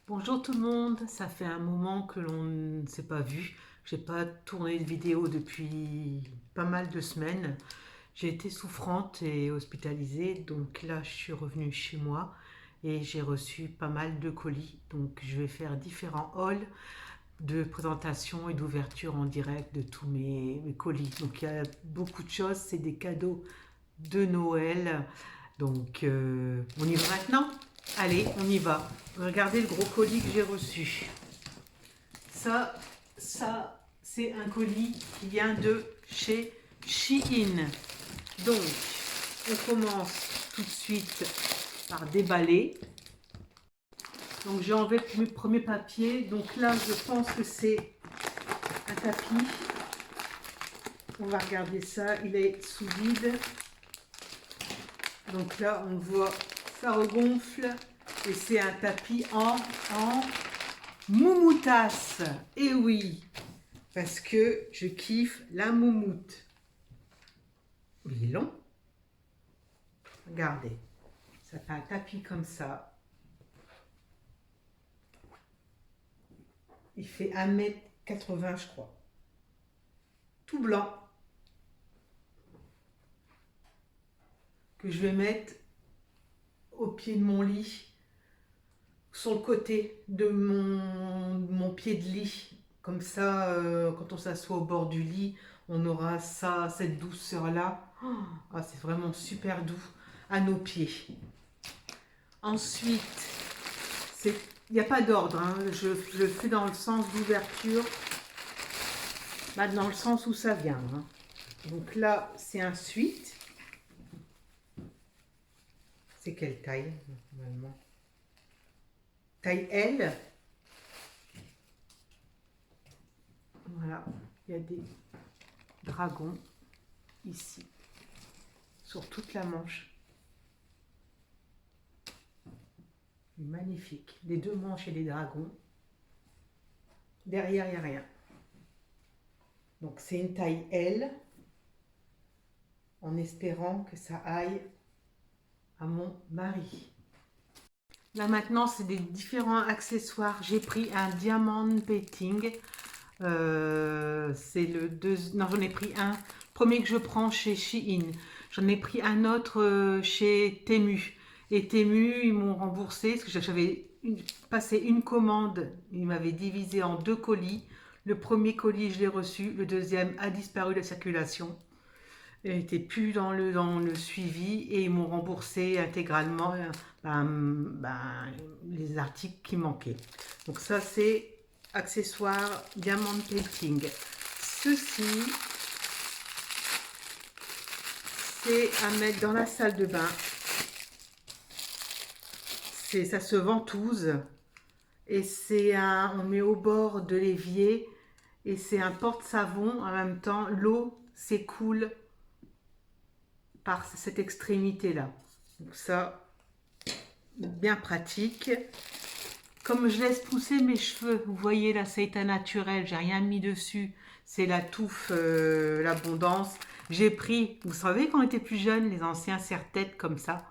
Bonjour tout le monde, ça fait un moment que l'on ne s'est pas vu. J'ai pas tourné de vidéo depuis pas mal de semaines. J'ai été souffrante et hospitalisée, donc là je suis revenue chez moi et j'ai reçu pas mal de colis. Donc je vais faire différents hauls de présentation et d'ouverture en direct de tous mes colis. Donc il y a beaucoup de choses, c'est des cadeaux de Noël. Donc, on y va maintenant? Allez, on y va. Regardez le gros colis que j'ai reçu. Ça, c'est un colis qui vient de chez Shein. Donc, on commence tout de suite par déballer. Donc, j'ai enlevé mes premiers papiers. Donc là, je pense que c'est un tapis. On va regarder ça. Il est sous vide. Donc là, on voit, ça regonfle et c'est un tapis en moumoutasse. Et oui, parce que je kiffe la moumoute. Il est long. Regardez, ça fait un tapis comme ça. Il fait 1,80 m, je crois. Tout blanc. Que je vais mettre au pied de mon lit, sur le côté de mon pied de lit. Comme ça, quand on s'assoit au bord du lit, on aura ça, cette douceur-là. Ah, c'est vraiment super doux à nos pieds. Ensuite, il n'y a pas d'ordre, hein. Je le fais dans le sens d'ouverture, bah, dans le sens où ça vient, hein. Donc là, c'est un suite. C'est quelle taille, normalement? Taille L. Voilà, il y a des dragons ici, sur toute la manche. Magnifique. Les deux manches et les dragons. Derrière, il n'y a rien. Donc c'est une taille L, en espérant que ça aille à mon mari. Là maintenant, c'est des différents accessoires. J'ai pris un diamant painting. C'est le deuxième. Non, j'en ai pris un. Premier que je prends chez Shein. J'en ai pris un autre chez Temu. Et Temu, ils m'ont remboursé parce que j'avais passé une commande. Ils m'avaient divisé en deux colis. Le premier colis, je l'ai reçu. Le deuxième a disparu de la circulation. Il n'était plus dans le suivi et ils m'ont remboursé intégralement les articles qui manquaient. Donc ça, c'est accessoire diamant painting. Ceci, c'est à mettre dans la salle de bain. Ça se ventouse et on met au bord de l'évier et c'est un porte-savon. En même temps, l'eau s'écoule par cette extrémité-là. Donc ça, bien pratique. Comme je laisse pousser mes cheveux, vous voyez là, c'est un naturel, j'ai rien mis dessus. C'est la touffe, l'abondance. J'ai pris, vous savez quand on était plus jeune, les anciens serre-têtes comme ça.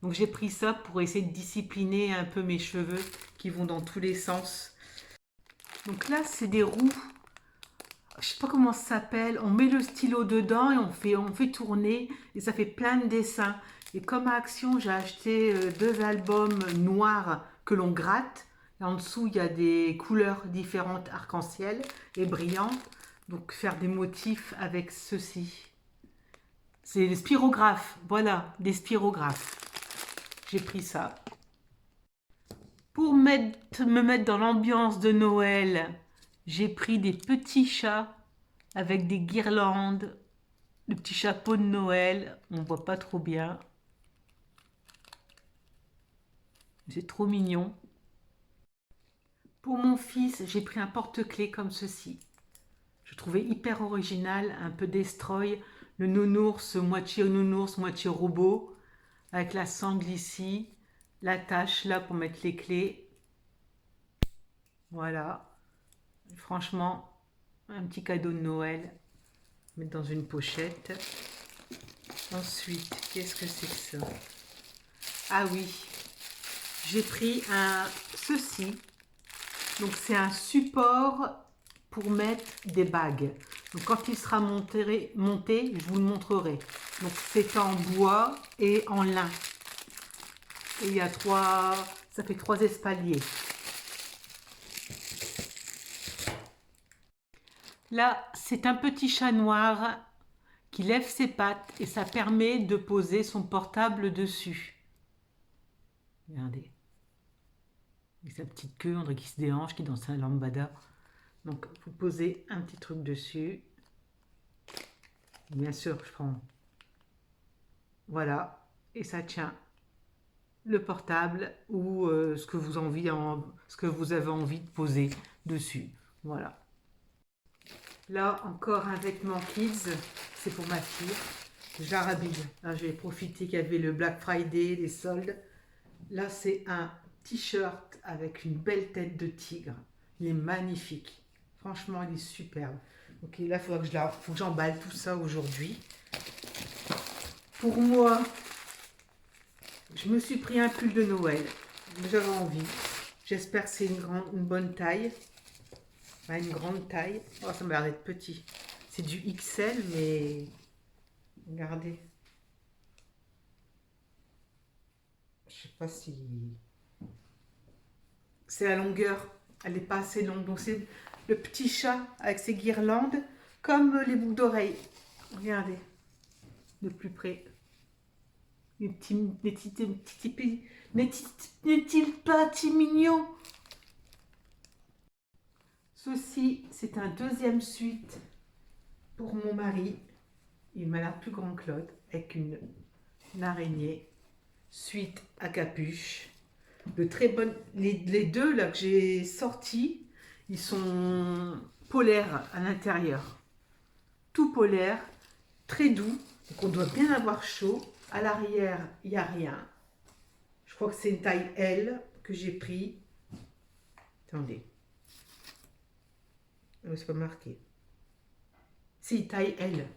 Donc j'ai pris ça pour essayer de discipliner un peu mes cheveux qui vont dans tous les sens. Donc là, c'est des roues. Je sais pas comment ça s'appelle. On met le stylo dedans et on fait tourner et ça fait plein de dessins. Et comme action, j'ai acheté deux albums noirs que l'on gratte. Et en dessous, il y a des couleurs différentes arc-en-ciel et brillantes. Donc faire des motifs avec ceci. C'est des spirographes. Voilà, des spirographes. J'ai pris ça. Pour me mettre dans l'ambiance de Noël, j'ai pris des petits chats avec des guirlandes, le petit chapeau de Noël. On ne voit pas trop bien. C'est trop mignon. Pour mon fils, j'ai pris un porte-clés comme ceci. Je trouvais hyper original, un peu destroy. Le nounours, moitié robot, avec la sangle ici, l'attache là pour mettre les clés. Voilà. Franchement, un petit cadeau de Noël. Mettre dans une pochette. Ensuite, qu'est-ce que c'est que ça? Ah oui, j'ai pris ceci. Donc c'est un support pour mettre des bagues. Donc quand il sera monté, je vous le montrerai. Donc c'est en bois et en lin. Et il y a ça fait 3 espaliers. Là, c'est un petit chat noir qui lève ses pattes et ça permet de poser son portable dessus. Regardez. Avec sa petite queue, on dirait qu'il se déhanche, qui danse un lambada. Donc, vous posez un petit truc dessus. Bien sûr, je prends. Voilà. Et ça tient le portable ou ce que vous avez envie de poser dessus. Voilà. Là, encore un vêtement kids. C'est pour ma fille. Je la rhabille. Là, j'ai profité qu'il y avait le Black Friday, les soldes. Là, c'est un t-shirt avec une belle tête de tigre. Il est magnifique. Franchement, il est superbe. Ok, là, faut que j'emballe tout ça aujourd'hui. Pour moi, je me suis pris un pull de Noël. J'avais envie. J'espère que c'est une bonne taille. Une grande taille. Oh, ça m'a l'air d'être petit. C'est du XL, mais regardez. Je sais pas si... C'est la longueur. Elle n'est pas assez longue. Donc c'est le petit chat avec ses guirlandes, comme les boucles d'oreilles. Regardez. De plus près. N'est-il pas si mignon? Ceci, c'est un deuxième suite pour mon mari. Il m'a l'air plus grand que l'autre, avec une araignée. Suite à capuche. De très bonnes. Les deux là que j'ai sortis, ils sont polaires à l'intérieur. Tout polaire, très doux. Donc on doit bien avoir chaud. À l'arrière, il n'y a rien. Je crois que c'est une taille L que j'ai pris. Attendez. Oh, c'est pas marqué. Si, taille L.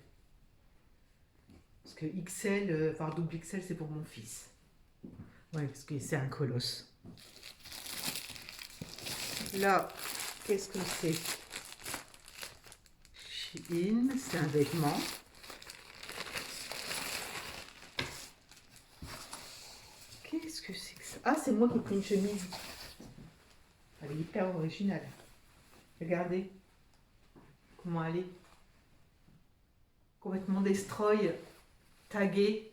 Parce que XL, voire double XL, c'est pour mon fils. Ouais, parce que c'est un colosse. Là, qu'est-ce que c'est? Shein, c'est un vêtement. Qu'est-ce que c'est que ça? Ah, c'est moi qui ai pris une chemise. Elle est hyper originale. Regardez comment elle est. Complètement destroy, taguée.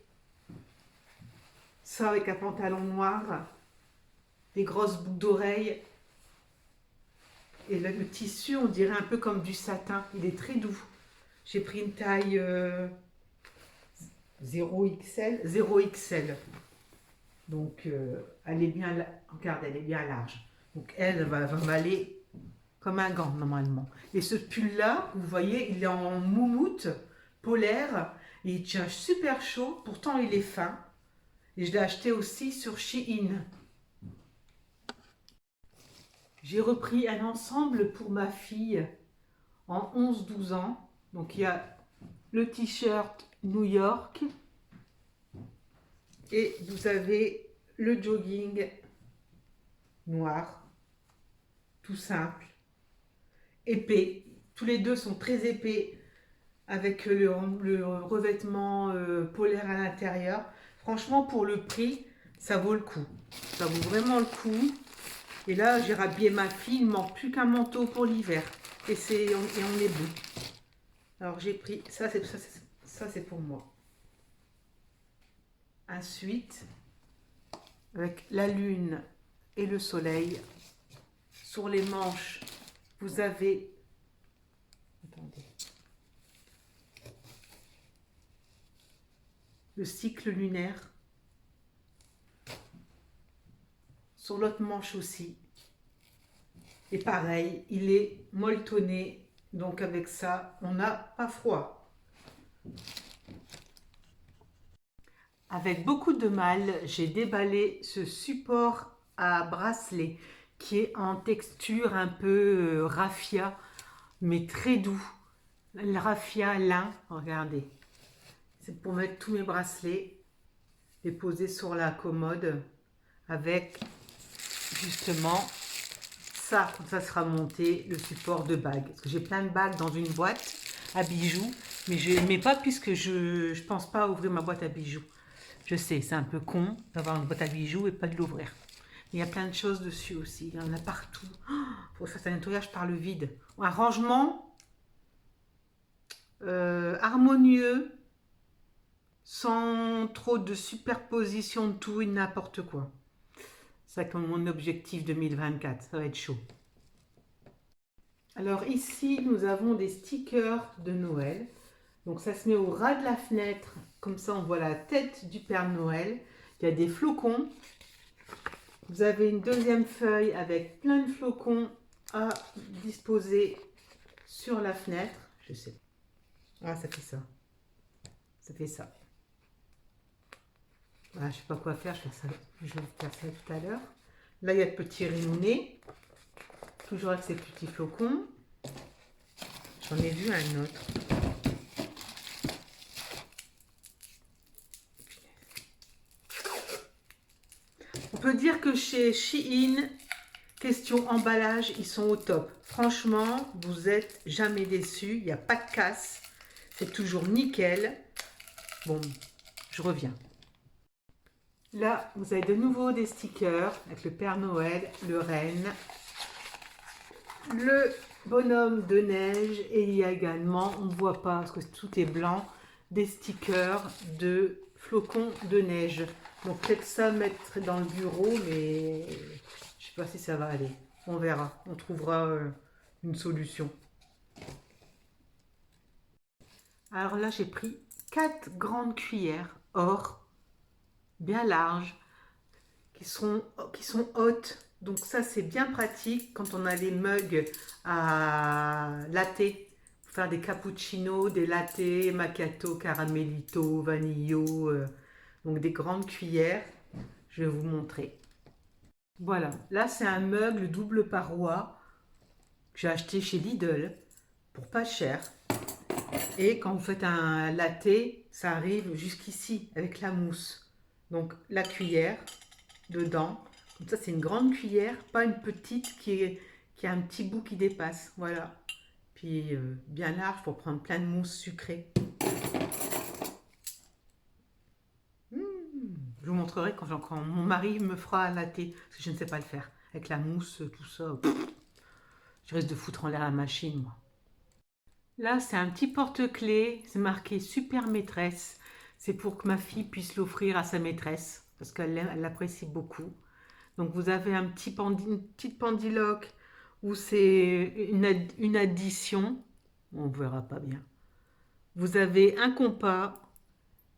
Ça avec un pantalon noir, des grosses boucles d'oreilles. Et là, le tissu, on dirait un peu comme du satin. Il est très doux. J'ai pris une taille 0XL. 0XL. Donc, elle est bien, regarde, elle est bien large. Donc, elle va m'aller comme un gant, normalement. Et ce pull-là, vous voyez, il est en moumoute polaire. Et il tient super chaud. Pourtant, il est fin. Et je l'ai acheté aussi sur Shein. J'ai repris un ensemble pour ma fille en 11-12 ans. Donc il y a le t-shirt New York et vous avez le jogging noir, tout simple, épais. Tous les deux sont très épais avec le revêtement polaire à l'intérieur. Franchement, pour le prix, ça vaut le coup. Ça vaut vraiment le coup. Et là, j'ai rhabillé ma fille, il ne manque plus qu'un manteau pour l'hiver. Et on est bon. Alors, j'ai pris, ça c'est pour moi. Ensuite, avec la lune et le soleil, sur les manches, vous avez, attendez, le cycle lunaire. Sur l'autre manche aussi. Et pareil, il est molletonné. Donc avec ça, on n'a pas froid. Avec beaucoup de mal, j'ai déballé ce support à bracelet qui est en texture un peu raffia, mais très doux. Le raffia lin, regardez. C'est pour mettre tous mes bracelets, les poser sur la commode avec justement ça, quand ça sera monté, le support de bagues. Parce que j'ai plein de bagues dans une boîte à bijoux, mais je ne mets pas puisque je ne pense pas ouvrir ma boîte à bijoux. Je sais, c'est un peu con d'avoir une boîte à bijoux et pas de l'ouvrir. Il y a plein de choses dessus aussi, il y en a partout. Il faut faire un nettoyage par le vide. Un rangement harmonieux, sans trop de superposition de tout et n'importe quoi. C'est comme mon objectif 2024, ça va être chaud. Alors ici, nous avons des stickers de Noël. Donc ça se met au ras de la fenêtre, comme ça on voit la tête du Père Noël. Il y a des flocons. Vous avez une deuxième feuille avec plein de flocons à disposer sur la fenêtre. Je sais. Ah, ça fait ça. Ça fait ça. Voilà, je ne sais pas quoi faire, je vais faire ça tout à l'heure. Là, il y a le petit rinounés. Toujours avec ces petits flocons. J'en ai vu un autre. On peut dire que chez Shein, question emballage, ils sont au top. Franchement, vous n'êtes jamais déçus. Il n'y a pas de casse. C'est toujours nickel. Bon, je reviens. Là, vous avez de nouveau des stickers avec le Père Noël, le renne, le bonhomme de neige et il y a également, on ne voit pas parce que tout est blanc, des stickers de flocons de neige. Donc peut-être ça mettre dans le bureau, mais je ne sais pas si ça va aller. On verra, on trouvera une solution. Alors là, j'ai pris 4 grandes cuillères or, bien larges, qui sont hautes. Donc ça, c'est bien pratique quand on a des mugs à latte. Pour faire des cappuccinos, des latte, macchiato, caramellito, vanillo. Donc des grandes cuillères. Je vais vous montrer. Voilà, là c'est un mug le double paroi que j'ai acheté chez Lidl pour pas cher. Et quand vous faites un latte, ça arrive jusqu'ici avec la mousse. Donc la cuillère dedans. Comme ça, c'est une grande cuillère, pas une petite qui a un petit bout qui dépasse. Voilà. Puis bien large pour prendre plein de mousse sucrée. Je vous montrerai quand mon mari me fera un latte, parce que je ne sais pas le faire. Avec la mousse, tout ça. Je risque de foutre en l'air la machine, moi. Là, c'est un petit porte-clés. C'est marqué Super Maîtresse. C'est pour que ma fille puisse l'offrir à sa maîtresse, parce qu'elle l'apprécie beaucoup. Donc vous avez une petite pendiloque où c'est une addition. On ne verra pas bien. Vous avez un compas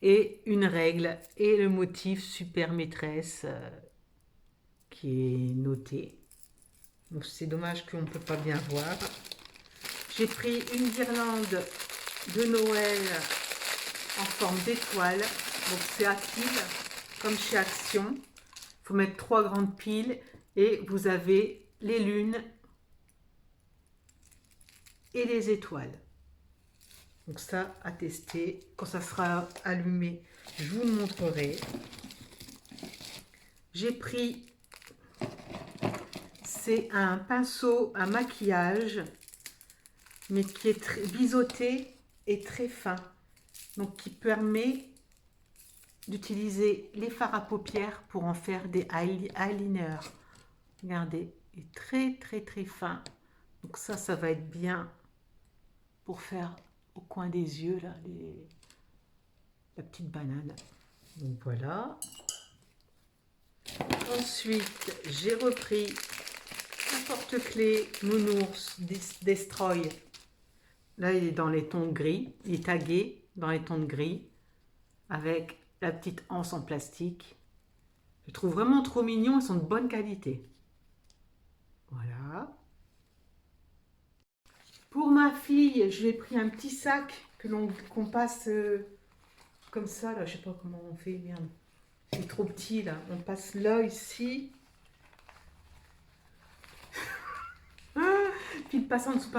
et une règle et le motif super maîtresse qui est noté. Donc c'est dommage qu'on ne peut pas bien voir. J'ai pris une guirlande de Noël en forme d'étoile. Donc c'est à pile, comme chez Action. Il faut mettre 3 grandes piles et vous avez les lunes et les étoiles. Donc ça, à tester. Quand ça sera allumé, je vous le montrerai. J'ai pris, c'est un pinceau à maquillage, mais qui est très biseauté et très fin. Donc qui permet d'utiliser les fards à paupières pour en faire des eyeliners. Regardez, il est très très très fin. Donc ça va être bien pour faire au coin des yeux, là, la petite banane. Donc voilà. Ensuite, j'ai repris un porte-clés Nounours Destroy. Là, il est dans les tons de gris. Il est tagué dans les tons de gris avec la petite anse en plastique. Je trouve vraiment trop mignon. Ils sont de bonne qualité. Voilà. Pour ma fille, je lui ai pris un petit sac qu'on passe comme ça. Là, je sais pas comment on fait. Merde. C'est trop petit là. On passe là, ici. Puis passer en dessous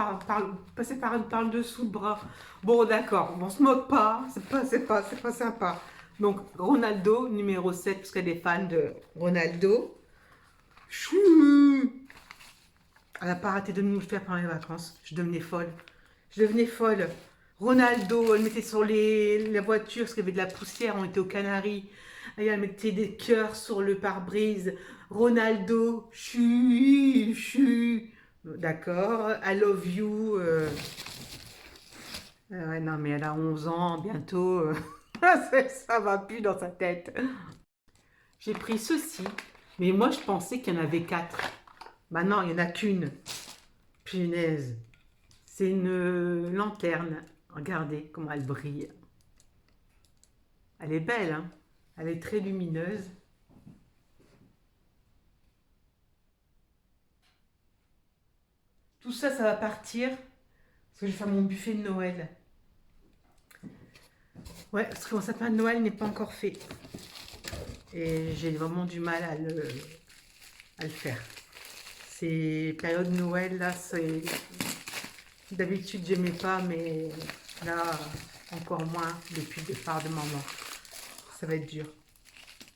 passer par le dessous le bras. Bon, d'accord, on se moque pas, c'est pas sympa. Donc, Ronaldo, numéro 7, parce qu'elle est fan de Ronaldo. Chou. Elle n'a pas arrêté de nous le faire pendant les vacances. Je devenais folle. Je devenais folle. Ronaldo, elle mettait sur la voiture parce qu'il y avait de la poussière. On était aux Canaries. Et elle mettait des cœurs sur le pare-brise. Ronaldo, chu, chu. D'accord, I love you. Ouais, non, mais elle a 11 ans, bientôt. Ça va plus dans sa tête. J'ai pris ceci, mais moi je pensais qu'il y en avait 4. Bah non, il n'y en a qu'une. Punaise. C'est une lanterne. Regardez comment elle brille. Elle est belle, hein? Elle est très lumineuse. Tout ça, ça va partir parce que je vais faire mon buffet de Noël. Ouais, parce que mon sapin de Noël n'est pas encore fait. Et j'ai vraiment du mal à le faire. C'est période Noël, là, c'est... D'habitude, j'aimais pas, mais là, encore moins depuis le départ de maman. Ça va être dur.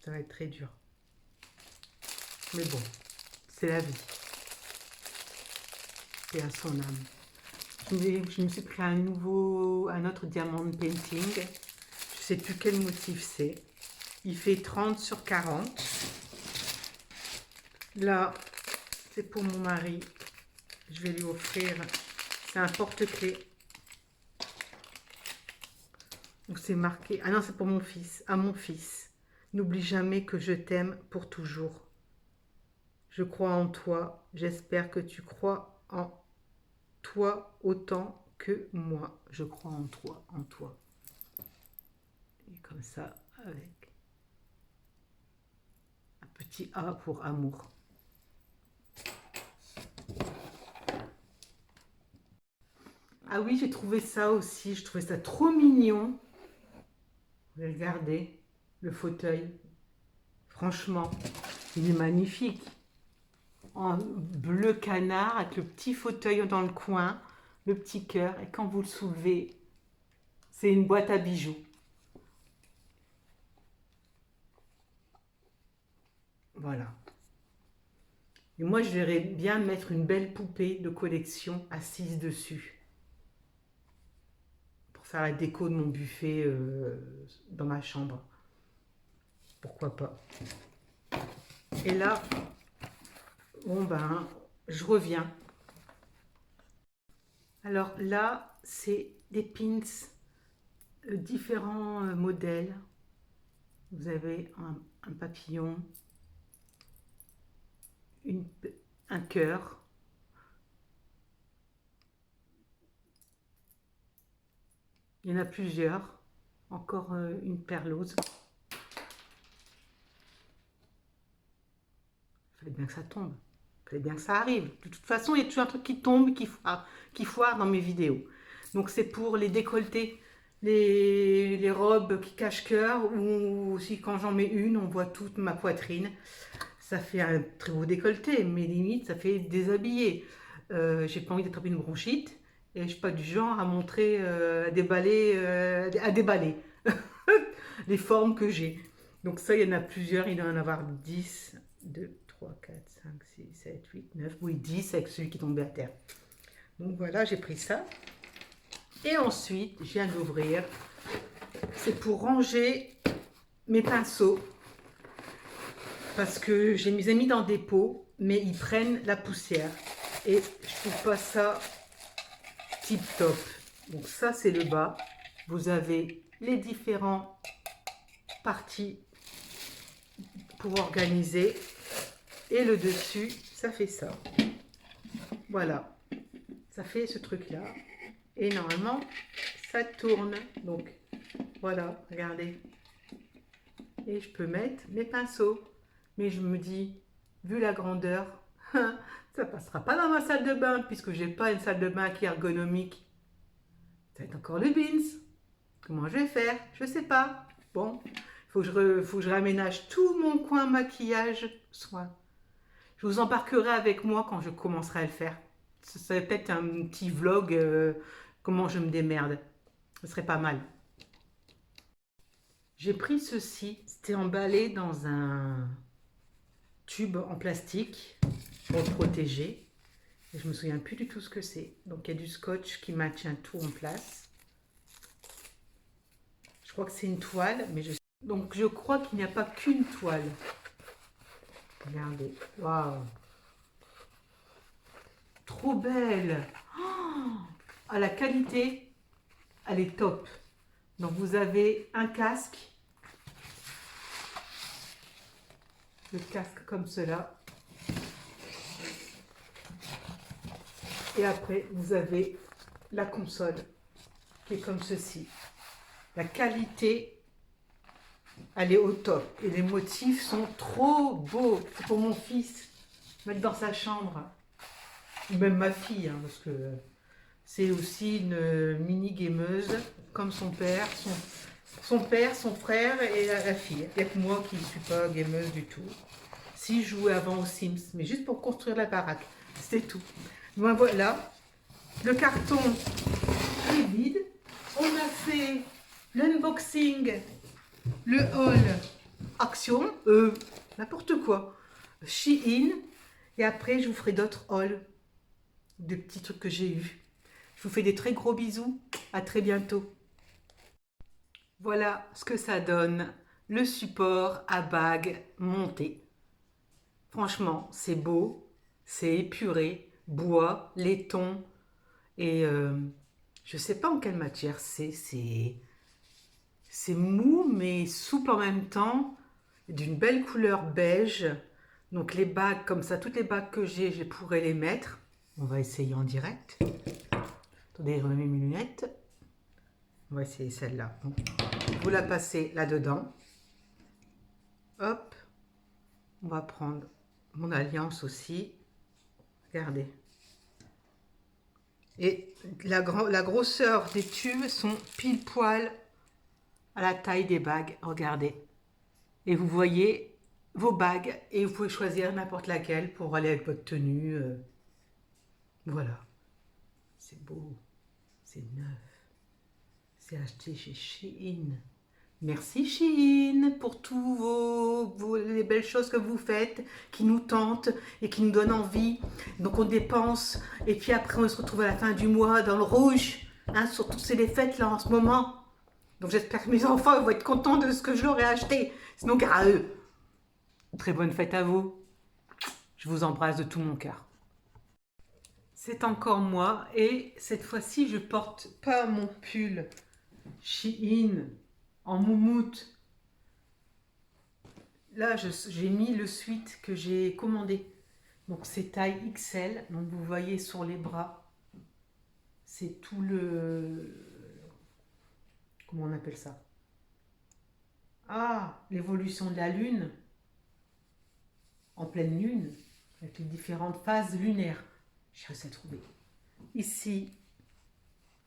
Ça va être très dur. Mais bon, c'est la vie. Et à son âme. Je me suis pris un autre diamant painting. Je sais plus quel motif c'est. Il fait 30 sur 40. Là, c'est pour mon mari. Je vais lui offrir. C'est un porte-clés. Donc c'est marqué. Ah non, c'est pour mon fils. À mon fils. N'oublie jamais que je t'aime pour toujours. Je crois en toi. J'espère que tu crois en toi autant que moi. Je crois en toi, en toi. Et comme ça, avec un petit A pour amour. Ah oui, j'ai trouvé ça aussi. Je trouvais ça trop mignon. Regardez le fauteuil. Franchement, il est magnifique. En bleu canard avec le petit fauteuil dans le coin, le petit cœur. Et quand vous le soulevez, c'est une boîte à bijoux. Voilà. Et moi, je verrais bien mettre une belle poupée de collection assise dessus. Pour faire la déco de mon buffet dans ma chambre. Pourquoi pas. Et là, bon ben, je reviens. Alors là, c'est des pins, différents modèles. Vous avez un papillon, un cœur. Il y en a plusieurs. Encore une perlose. Il fallait bien que ça tombe. Il fallait bien que ça arrive. De toute façon, il y a toujours un truc qui tombe, qui foire dans mes vidéos. Donc c'est pour les décolletés, les robes qui cachent cœur, ou aussi quand j'en mets une, on voit toute ma poitrine. Ça fait un très beau décolleté, mais limite, ça fait déshabillé. J'ai pas envie d'attraper une bronchite, et je suis pas du genre à montrer, à déballer les formes que j'ai. Donc ça, il y en a plusieurs, il doit y en avoir 10, 2, 3, 4, 5, 6, 7, 8, 9, oui 10 avec celui qui est tombé à terre. Donc voilà, j'ai pris ça. Et ensuite, je viens d'ouvrir. C'est pour ranger mes pinceaux. Parce que j'ai mes amis dans des pots, mais ils prennent la poussière. Et je trouve pas ça tip top. Donc ça, c'est le bas. Vous avez les différentes parties pour organiser. Et le dessus, ça fait ça. Voilà. Ça fait ce truc-là. Et normalement, ça tourne. Donc, voilà, regardez. Et je peux mettre mes pinceaux. Mais je me dis, vu la grandeur, ça passera pas dans ma salle de bain, puisque j'ai pas une salle de bain qui est ergonomique. Ça va être encore le bins. Comment je vais faire? Je sais pas. Bon, faut que je réaménage tout mon coin maquillage soin. Je vous embarquerai avec moi quand je commencerai à le faire. Ce serait peut-être un petit vlog, comment je me démerde. Ce serait pas mal. J'ai pris ceci, c'était emballé dans un tube en plastique pour le protéger. Et je me souviens plus du tout ce que c'est. Donc il y a du scotch qui maintient tout en place. Je crois que c'est une toile, mais donc je crois qu'il n'y a pas qu'une toile. Regardez, waouh, trop belle. Oh, à la qualité, elle est top. Donc vous avez un casque, le casque comme cela. Et après, vous avez la console qui est comme ceci. La qualité, elle est au top. Et les motifs sont trop beaux. C'est pour mon fils, mettre dans sa chambre. Ou même ma fille, hein, parce que c'est aussi une mini-gameuse, comme son père, son père, son frère et la fille. Il n'y a que moi qui ne suis pas gameuse du tout. Si je jouais avant aux Sims, mais juste pour construire la baraque, c'est tout. Ben voilà, le carton est vide. On a fait l'unboxing, le haul Action, n'importe quoi, Shein, et après je vous ferai d'autres hauls, de petits trucs que j'ai eus. Je vous fais des très gros bisous, à très bientôt. Voilà ce que ça donne, le support à bague monté. Franchement, c'est beau, c'est épuré, bois, laiton, et je sais pas en quelle matière c'est mou mais souple en même temps, d'une belle couleur beige. Donc les bagues comme ça, toutes les bagues que j'ai, je pourrais les mettre. On va essayer en direct. Attendez, je remets mes lunettes. On va essayer celle-là. Vous la passez là-dedans. Hop. On va prendre mon alliance aussi. Regardez. Et la grosseur des tubes sont pile poil à la taille des bagues. Regardez. Et vous voyez vos bagues et vous pouvez choisir n'importe laquelle pour aller avec votre tenue. Voilà. C'est beau. C'est neuf. C'est acheté chez Shein. Merci Shein pour tous les belles choses que vous faites, qui nous tentent et qui nous donnent envie. Donc on dépense et puis après on se retrouve à la fin du mois dans le rouge. Hein, surtout c'est les fêtes là en ce moment. Donc j'espère que mes enfants vont être contents de ce que je leur ai acheté. Sinon gare à eux. Très bonne fête à vous. Je vous embrasse de tout mon cœur. C'est encore moi et cette fois-ci je porte pas mon pull Shein en moumoute. Là j'ai mis le sweat que j'ai commandé. Donc c'est taille XL. Donc vous voyez sur les bras. C'est tout le... Comment on appelle ça? Ah, l'évolution de la lune. En pleine lune. Avec les différentes phases lunaires. J'ai réussi à trouver. Ici,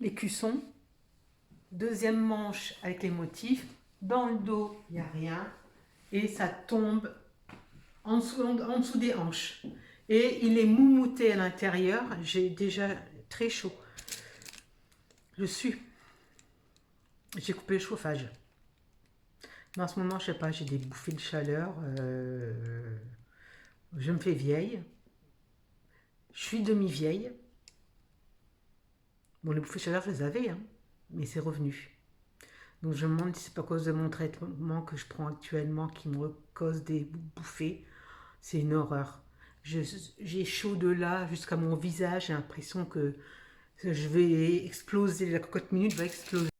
l'écusson. Deuxième manche avec les motifs. Dans le dos, il n'y a rien. Et ça tombe en dessous des hanches. Et il est moumouté à l'intérieur. J'ai déjà très chaud. J'ai coupé le chauffage. Mais en ce moment, je sais pas, j'ai des bouffées de chaleur. Je me fais vieille. Je suis demi-vieille. Bon, les bouffées de chaleur, je les avais, hein, mais c'est revenu. Donc je me demande si c'est pas à cause de mon traitement que je prends actuellement qui me cause des bouffées. C'est une horreur. J'ai chaud de là jusqu'à mon visage. J'ai l'impression que je vais exploser. La cocotte minute va exploser.